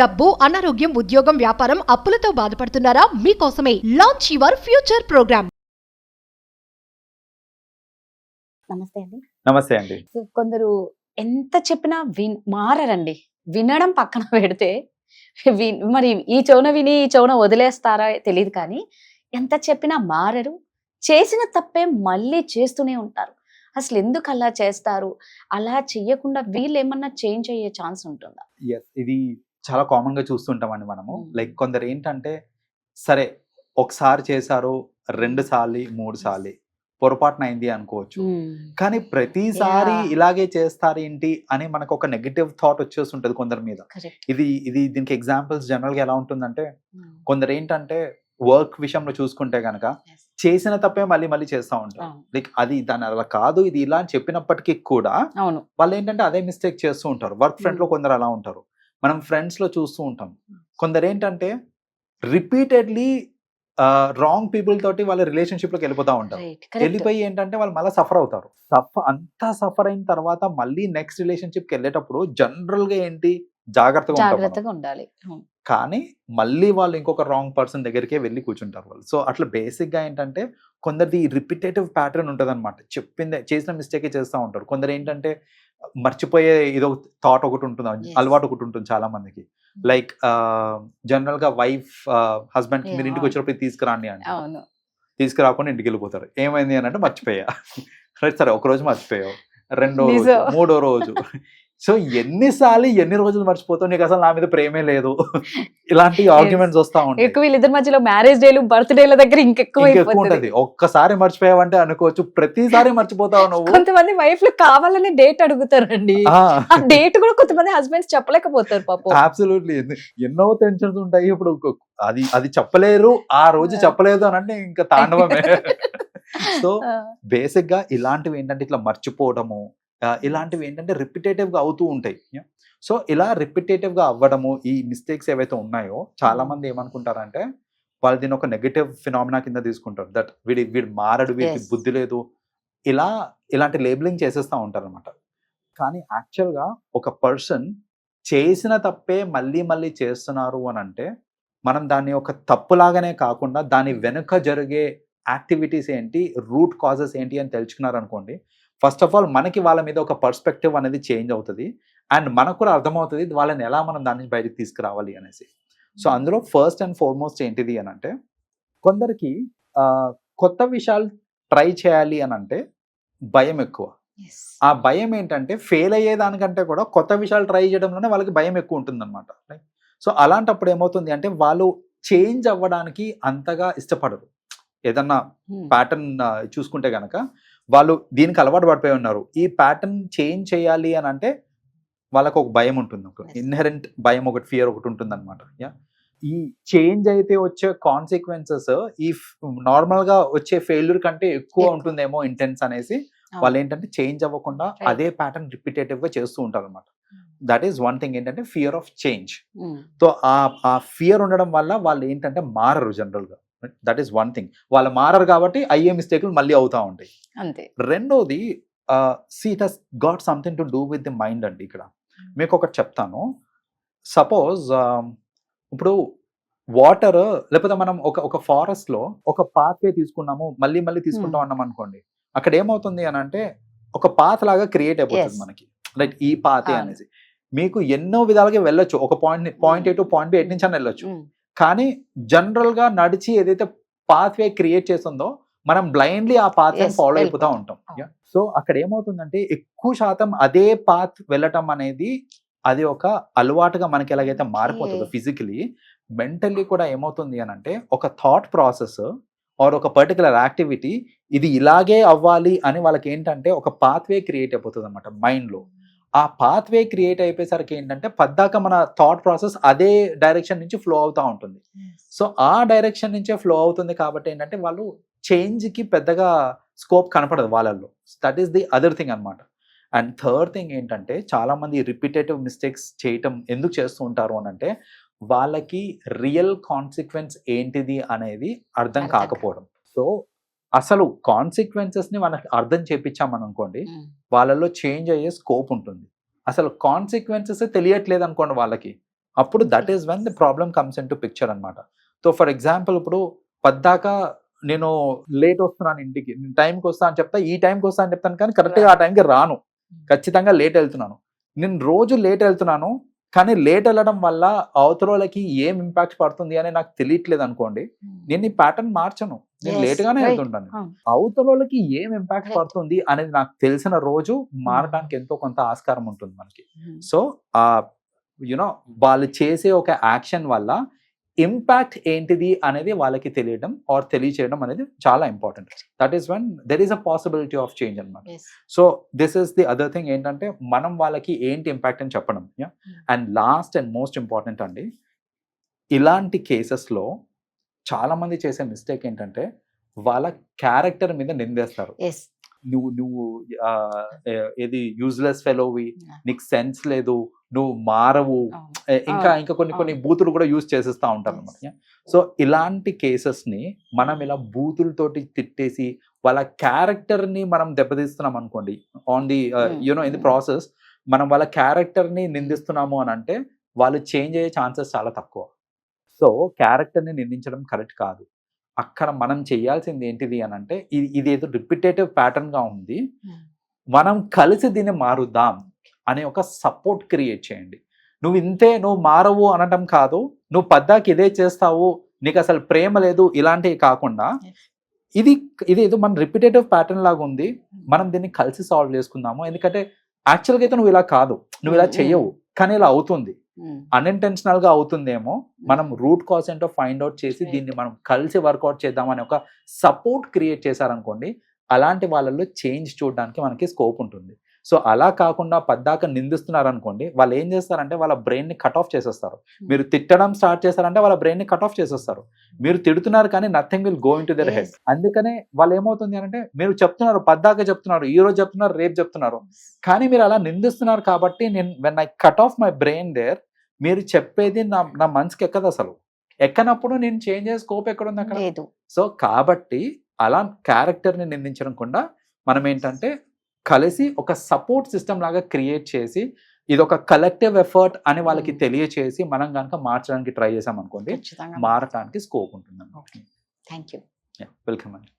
డబ్బు, అనారోగ్యం, ఉద్యోగం, వ్యాపారం, అప్పులతో బాధపడుతున్నారా? మీకోసమే లాంచ్ యువర్ ఫ్యూచర్ ప్రోగ్రామ్. నమస్తే అండి. నమస్తే అండి. సో కొందరు ఎంత చెప్పినా మారరండి. వినడం పక్కన పెడితే మరి ఈ చెవున విని ఈ చెవున వదిలేస్తారా తెలియదు, కానీ ఎంత చెప్పినా మారరు. చేసిన తప్పే మళ్ళీ చేస్తూనే ఉంటారు. అసలు ఎందుకు అలా చేస్తారు? అలా చెయ్యకుండా వీళ్ళు ఏమన్నా చేంజ్ అయ్యే ఛాన్స్ ఉంటుందా? ఇది చాలా కామన్ గా చూస్తుంటామండి మనము. లైక్ కొందరు ఏంటంటే, సరే ఒకసారి చేశారు, 2 సార్లు 3 సార్లు పొరపాటున అయింది అనుకోవచ్చు, కానీ ప్రతిసారి ఇలాగే చేస్తారేంటి అని మనకు ఒక నెగటివ్ థాట్ వచ్చేస్తుంటది కొందరి మీద. ఇది దీనికి ఎగ్జాంపుల్స్ జనరల్ గా ఎలా ఉంటుందంటే, కొందరు ఏంటంటే వర్క్ విషయంలో చూసుకుంటే గనక చేసిన తప్పే మళ్ళీ మళ్ళీ చేస్తూ ఉంటారు. లైక్ అది దాని అలా కాదు, ఇది ఇలా అని చెప్పినప్పటికీ కూడా వాళ్ళు ఏంటంటే అదే మిస్టేక్ చేస్తూ ఉంటారు. వర్క్ ఫ్రంట్ లో కొందరు అలా ఉంటారు, మనం ఫ్రెండ్స్ లో చూస్తూ ఉంటాం. కొందరు ఏంటంటే రిపీటెడ్లీ రాంగ్ పీపుల్ తోటి వాళ్ళ రిలేషన్షిప్ లోకి వెళ్ళిపోతా ఉంటారు. వెళ్ళిపోయి ఏంటంటే వాళ్ళు మళ్ళీ సఫర్ అవుతారు. అంతా సఫర్ అయిన తర్వాత మళ్ళీ నెక్స్ట్ రిలేషన్షిప్ కి వెళ్ళేటప్పుడు జనరల్ గా ఏంటి, జాగ్రత్తగా ఉండాలి. కానీ మళ్ళీ వాళ్ళు ఇంకొక రాంగ్ పర్సన్ దగ్గరికే వెళ్ళి కూర్చుంటారు వాళ్ళు. సో అట్లా బేసిక్ గా ఏంటంటే కొందరిది రిపిటేటివ్ ప్యాటర్న్ ఉంటుంది అనమాట. చెప్పిందే చేసిన మిస్టేకే చేస్తూ ఉంటారు. కొందరు ఏంటంటే మర్చిపోయే ఇదో థాట్ ఒకటి ఉంటుంది, అలవాటు ఒకటి ఉంటుంది చాలా మందికి. లైక్ జనరల్ గా వైఫ్ హస్బెండ్ మీరు ఇంటికి వచ్చినప్పుడు తీసుకురాండి అంటే తీసుకురాకుండా ఇంటికి వెళ్ళిపోతారు. ఏమైంది అని అంటే మర్చిపోయా. సరే ఒక రోజు మర్చిపోయావు, 2వ రోజు, 3వ రోజు. సో ఎన్నిసార్లు ఎన్ని రోజులు మర్చిపోతావు, నీకు అసలు నా మీద ప్రేమే లేదు, ఇలాంటి ఆర్గ్యుమెంట్స్ వస్తా ఉంటాయి. వీళ్ళిద్దరి మధ్యలో మ్యారేజ్ డేలు, బర్త్డేల దగ్గర ఇంకెక్కువ ఉంటది. ఒక్కసారి మర్చిపోయావంటే అనుకోవచ్చు, ప్రతిసారి మర్చిపోతావు నువ్వు. కొంతమంది వైఫ్ లు కావాలని డేట్ అడుగుతారండి, ఆ డేట్ కూడా కొంతమంది హస్బెండ్స్ చెప్పలేకపోతారు పాపం. అబ్సల్యూట్లీ. ఎన్నో టెన్షన్స్ ఉంటాయి. ఇప్పుడు అది చెప్పలేరు, ఆ రోజు చెప్పలేదు అని అంటే ఇంకా తాండవమే. సో బేసిక్ గా ఇలాంటివి ఏంటంటే ఇట్లా మర్చిపోవడము, ఇలాంటివి ఏంటంటే రిపిటేటివ్ గా అవుతూ ఉంటాయి. సో ఇలా రిపిటేటివ్ గా అవ్వడము, ఈ మిస్టేక్స్ ఏవైతే ఉన్నాయో చాలా మంది ఏమనుకుంటారంటే వాళ్ళు దీని ఒక నెగటివ్ ఫినామినా కింద తీసుకుంటారు. దట్ వీడు మారడు, వీడికి బుద్ధి లేదు, ఇలాంటి లేబులింగ్ చేసేస్తూ ఉంటారు అనమాట. కానీ యాక్చువల్గా ఒక పర్సన్ చేసిన తప్పే మళ్ళీ మళ్ళీ చేస్తున్నారు అని అంటే మనం దాన్ని ఒక తప్పులాగానే కాకుండా దాని వెనుక జరిగే యాక్టివిటీస్ ఏంటి, రూట్ కాజెస్ ఏంటి అని తెలుసుకున్నారనుకోండి, ఫస్ట్ ఆఫ్ ఆల్ మనకి వాళ్ళ మీద ఒక పర్స్పెక్టివ్ అనేది చేంజ్ అవుతుంది. అండ్ మనకు కూడా అర్థమవుతుంది వాళ్ళని ఎలా మనం దాని నుంచి బయటకు తీసుకురావాలి అనేసి. సో అందులో ఫస్ట్ అండ్ ఫార్మోస్ట్ ఏంటిది అని అంటే, కొందరికి కొత్త విషయాలు ట్రై చేయాలి అని అంటే భయం ఎక్కువ. ఆ భయం ఏంటంటే ఫెయిల్ అయ్యేదానికంటే కూడా కొత్త విషయాలు ట్రై చేయడంలోనే వాళ్ళకి భయం ఎక్కువ ఉంటుంది అనమాట. సో అలాంటప్పుడు ఏమవుతుంది అంటే వాళ్ళు చేంజ్ అవ్వడానికి అంతగా ఇష్టపడరు. ఏదన్నా ప్యాటర్న్ చూసుకుంటే గనక వాళ్ళు దీనికి అలవాటు పడిపోయి ఉన్నారు. ఈ ప్యాటర్న్ చేంజ్ చేయాలి అని అంటే వాళ్ళకు ఒక భయం ఉంటుంది, ఒక ఇన్హెరెంట్ భయం, ఒకటి ఫియర్ ఒకటి ఉంటుంది అనమాట. ఈ చేంజ్ అయితే వచ్చే కాన్సిక్వెన్సెస్ ఈ నార్మల్ గా వచ్చే ఫెయిల్యూర్ కంటే ఎక్కువ ఉంటుందేమో ఇంటెన్స్ అనేసి వాళ్ళు ఏంటంటే చేంజ్ అవ్వకుండా అదే ప్యాటర్న్ రిపిటేటివ్ గా చేస్తూ ఉంటారు అనమాట. దట్ ఈస్ వన్ థింగ్ ఏంటంటే ఫియర్ ఆఫ్ చేంజ్. సో ఆ ఫియర్ ఉండడం వల్ల వాళ్ళు ఏంటంటే మారరు జనరల్ గా. That is one thing. వాళ్ళు మారరు కాబట్టి అయ్యే మిస్టేక్లు మళ్ళీ అవుతా ఉంటాయి. రెండోది it has got something to do with the mind అండి. ఇక్కడ మీకు ఒకటి చెప్తాను. సపోజ్ ఇప్పుడు వాటర్, లేకపోతే మనం ఒక ఫారెస్ట్ లో ఒక పాత్వే తీసుకున్నాము, మళ్ళీ మళ్ళీ తీసుకుంటా ఉన్నాం అనుకోండి, అక్కడ ఏమవుతుంది అని అంటే ఒక పాత్ లాగా క్రియేట్ అయిపోతుంది మనకి. లైక్ ఈ పాతే అనేసి మీకు ఎన్నో విధాలుగా వెళ్ళొచ్చు. ఒక point A to point B ఎటు నుంచి అని వెళ్ళొచ్చు. కానీ జనరల్ గా నడిచి ఏదైతే పాత్వే క్రియేట్ చేస్తుందో మనం బ్లైండ్లీ ఆ పాత్ ఫాలో అయిపోతా ఉంటాం. సో అక్కడ ఏమవుతుందంటే ఎక్కువ శాతం అదే పాత్ వెళ్ళటం అనేది అది ఒక అలవాటుగా మనకి ఎలాగైతే మారిపోతుందో ఫిజికలీ, మెంటల్లీ కూడా ఏమవుతుంది అని అంటే ఒక థాట్ ప్రాసెస్ ఆర్ ఒక పర్టికులర్ యాక్టివిటీ ఇది ఇలాగే అవ్వాలి అని వాళ్ళకి ఏంటంటే ఒక పాత్వే క్రియేట్ అయిపోతుంది అనమాట మైండ్ లో. ఆ పాత్వే క్రియేట్ అయిపోయేసరికి ఏంటంటే పద్దాక మన థాట్ ప్రాసెస్ అదే డైరెక్షన్ నుంచి ఫ్లో అవుతూ ఉంటుంది. సో ఆ డైరెక్షన్ నుంచే ఫ్లో అవుతుంది కాబట్టి ఏంటంటే వాళ్ళు చేంజ్ కి పెద్దగా స్కోప్ కనపడదు వాళ్ళల్లో. That is the other thing అనమాట. అండ్ థర్డ్ థింగ్ ఏంటంటే చాలా మంది రిపీటేటివ్ మిస్టేక్స్ చేయటం ఎందుకు చేస్తూ ఉంటారు అని అంటే వాళ్ళకి రియల్ కాన్సిక్వెన్స్ ఏంటిది అనేది అర్థం కాకపోవడం. సో అసలు కాన్సిక్వెన్సెస్ ని మనకి అర్థం చేపించామని అనుకోండి, వాళ్ళలో చేంజ్ అయ్యే స్కోప్ ఉంటుంది. అసలు కాన్సిక్వెన్సెస్ తెలియట్లేదు అనుకోండి వాళ్ళకి, అప్పుడు that is when the problem comes in to picture అనమాట. సో ఫర్ ఎగ్జాంపుల్ ఇప్పుడు పద్దాకా నేను లేట్ వస్తున్నాను ఇంటికి, నేను టైంకి వస్తా అని చెప్తా, ఈ టైంకి వస్తా అని చెప్తాను కానీ కరెక్ట్గా ఆ టైంకి రాను, ఖచ్చితంగా లేట్ వెళ్తున్నాను. నేను రోజు లేట్ వెళ్తున్నాను కానీ లేట్ వెళ్ళడం వల్ల అవతలకి ఏం ఇంపాక్ట్ పడుతుంది అని నాకు తెలియట్లేదు అనుకోండి, నేను ఈ ప్యాటర్న్ మార్చను, నేను లేట్ గానే వెళ్తుంటాను. అవతలకి ఏం ఇంపాక్ట్ పడుతుంది అనేది నాకు తెలిసిన రోజు మారడానికి ఎంతో కొంత ఆస్కారం ఉంటుంది మనకి. సో యునో వాళ్ళు చేసే ఒక యాక్షన్ వల్ల ఇంపాక్ట్ ఏంటిది అనేది వాళ్ళకి తెలియడం ఆర్ తెలియచేయడం అనేది చాలా important. That is one there is a possibility of change అనమాట. So this is the other thing ఏంటంటే మనం వాళ్ళకి ఏంటి ఇంపాక్ట్ అని చెప్పడం. And last and most important అండి, ఇలాంటి కేసెస్లో చాలా మంది చేసే మిస్టేక్ ఏంటంటే వాళ్ళ క్యారెక్టర్ మీద నిందేస్తారు. నువ్వు ఏది యూజ్లెస్ ఫెలోవి, నీకు సెన్స్ లేదు, నువ్వు మారవు, ఇంకా కొన్ని బూతులు కూడా యూజ్ చేసేస్తా ఉంటారు అనమాట. సో ఇలాంటి కేసెస్ ని మనం ఇలా బూతులతోటి తిట్టేసి వాళ్ళ క్యారెక్టర్ ని మనం దెబ్బతీస్తున్నాం అనుకోండి, on the you know in the process మనం వాళ్ళ క్యారెక్టర్ ని నిందిస్తున్నాము అని అంటే వాళ్ళు చేంజ్ అయ్యే ఛాన్సెస్ చాలా తక్కువ. సో క్యారెక్టర్ ని నిందించడం కరెక్ట్ కాదు. అక్కడ మనం చేయాల్సింది ఏంటిది అని అంటే ఇది ఏదో రిపిటేటివ్ ప్యాటర్న్ గా ఉంది, మనం కలిసి దీన్ని మారుద్దాం అనే ఒక సపోర్ట్ క్రియేట్ చేయండి. నువ్వు ఇంతే, నువ్వు మారవు అనటం కాదు, నువ్వు పద్దాకి ఇదే చేస్తావు, నీకు అసలు ప్రేమ లేదు, ఇలాంటివి కాకుండా ఇది ఏదో మన రిపిటేటివ్ ప్యాటర్న్ లాగా ఉంది, మనం దీన్ని కలిసి సాల్వ్ చేసుకుందాము. ఎందుకంటే యాక్చువల్గా అయితే నువ్వు ఇలా కాదు, నువ్వు ఇలా చెయ్యవు, కానీ ఇలా అవుతుంది, అన్ఇంటెన్షనల్ గా అవుతుందేమో, మనం రూట్ కాజ్ ఏంటో ఫైండ్ అవుట్ చేసి దీన్ని మనం కలిసి వర్కౌట్ చేద్దామని ఒక సపోర్ట్ క్రియేట్ చేశారనుకోండి, అలాంటి వాళ్ళలో చేంజ్ చూడడానికి మనకి స్కోప్ ఉంటుంది. సో అలా కాకుండా పద్దాక నిందిస్తున్నారు అనుకోండి, వాళ్ళు ఏం చేస్తారంటే వాళ్ళ బ్రెయిన్ ని కట్ ఆఫ్ చేసేస్తారు. మీరు తిట్టడం స్టార్ట్ చేస్తారంటే వాళ్ళ బ్రెయిన్ ని కట్ ఆఫ్ చేసేస్తారు. మీరు తిడుతున్నారు కానీ nothing will go in to their head. అందుకనే వాళ్ళు ఏమవుతుంది అంటే మీరు చెప్తున్నారు, పద్దాక చెప్తున్నారు, ఈ రోజు చెప్తున్నారు, రేపు చెప్తున్నారు, కానీ మీరు అలా నిందిస్తున్నారు కాబట్టి నేను when I cut off my brain there, మీరు చెప్పేది నా మనసుకి ఎక్కదు. అసలు ఎక్కనప్పుడు నేను చేంజ్ చేసే స్కోప్ ఎక్కడుంది అక్కడ. సో కాబట్టి అలా క్యారెక్టర్ ని నిందించకుండా మనం ఏంటంటే కలిసి ఒక సపోర్ట్ సిస్టమ్ లాగా క్రియేట్ చేసి ఇది ఒక కలెక్టివ్ ఎఫర్ట్ అని వాళ్ళకి తెలియచేసి మనం కనుక మార్చడానికి ట్రై చేసాం అనుకోండి, మారటానికి స్కోప్ ఉంటుంది. Thank you. వెల్కమ్ అండి.